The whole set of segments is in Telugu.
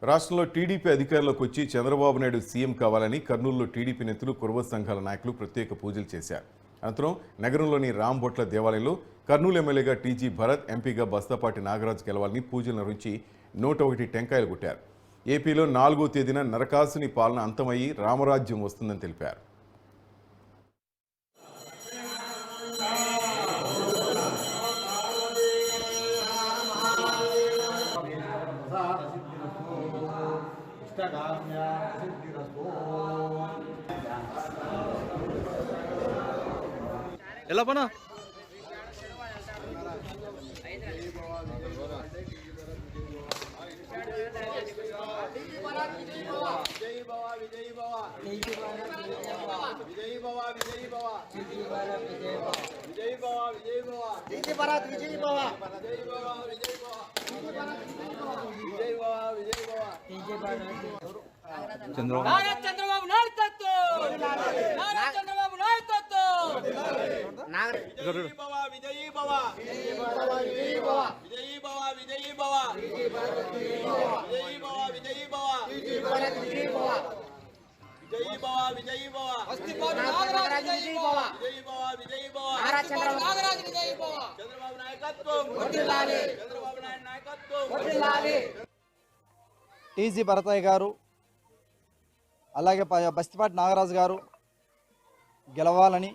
రాష్ట్రంలో టీడీపీ అధికారంలోకి వచ్చి చంద్రబాబు నాయుడు సీఎం కావాలని కర్నూలులో టీడీపీ నేతలు కురవ సంఘాల నాయకులు ప్రత్యేక పూజలు చేశారు. అనంతరం నగరంలోని రాంబొట్ల దేవాలయంలో కర్నూలు ఎమ్మెల్యేగా టీజీ భరత్, ఎంపీగా బస్తాపాటి నాగరాజు గెలవాలని పూజలు నిర్వహించి 101 టెంకాయలు కొట్టారు. ఏపీలో 4వ తేదీన నరకాసుని పాలన అంతమయ్యి రామరాజ్యం వస్తుందని తెలిపారు. ఎలా పనా చంద్రబాబు నాయకత్వం చంద్రబాబు నాయకత్వం విజయీ భవ విజయీ భవ విజయీ భవ విజయీ భవ విజయీ భవ విజయీ భవ విజయీ భవ విజయీ భవ విజయీ భవ విజయీ భవ బస్తాపాటి నాగరాజు విజయీ భవ విజయీ భవ విజయీ భవ నాగరాజు విజయీ భవ చంద్రబాబు నాయకత్వం వర్ధిల్లాలి చంద్రబాబు నాయుడు నాయకత్వం వర్ధిల్లాలి. టీజీ భరతయ్య గారు అలాగే బస్తాపాటి నాగరాజు గారు గెలవాలని,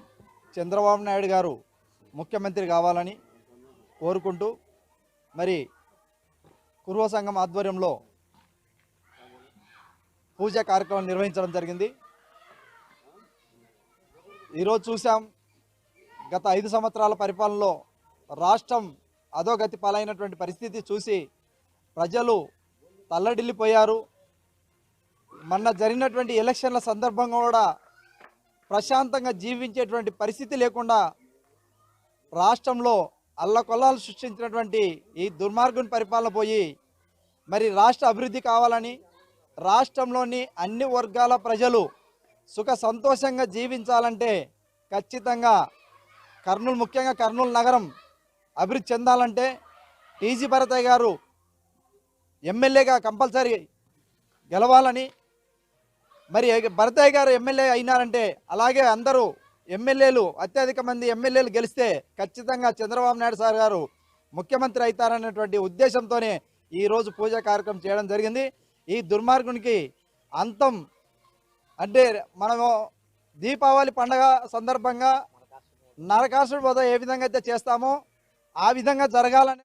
చంద్రబాబు నాయుడు గారు ముఖ్యమంత్రి కావాలని కోరుకుంటూ మరి కుర్వ సంఘం ఆధ్వర్యంలో పూజా కార్యక్రమం నిర్వహించడం జరిగింది. ఈరోజు చూసాం, గత 5 సంవత్సరాల పరిపాలనలో రాష్ట్రం అధోగతి పాలైనటువంటి పరిస్థితి చూసి ప్రజలు తల్లడిల్లిపోయారు. మొన్న జరిగినటువంటి ఎలక్షన్ల సందర్భంగా కూడా ప్రశాంతంగా జీవించేటువంటి పరిస్థితి లేకుండా రాష్ట్రంలో అల్లకొల్లాలు సృష్టించినటువంటి ఈ దుర్మార్గుని పరిపాలన పోయి మరి రాష్ట్ర అభివృద్ధి కావాలని, రాష్ట్రంలోని అన్ని వర్గాల ప్రజలు సుఖ సంతోషంగా జీవించాలంటే ఖచ్చితంగా కర్నూలు, ముఖ్యంగా కర్నూలు నగరం అభివృద్ధి చెందాలంటే టీజీ భరతయ్య గారు ఎమ్మెల్యేగా కంపల్సరీ గెలవాలని, మరి భరతయ్య గారు ఎమ్మెల్యే అయినారంటే అలాగే అందరూ ఎమ్మెల్యేలు, అత్యధిక మంది ఎమ్మెల్యేలు గెలిస్తే ఖచ్చితంగా చంద్రబాబు నాయుడు సార్ గారు ముఖ్యమంత్రి అవుతారనేటువంటి ఉద్దేశంతోనే ఈరోజు పూజా కార్యక్రమం చేయడం జరిగింది. ఈ దుర్మార్గునికి అంతం అంటే మనము దీపావళి పండగ సందర్భంగా నరకాసుడి వధ ఏ విధంగా అయితే చేస్తామో ఆ విధంగా జరగాలని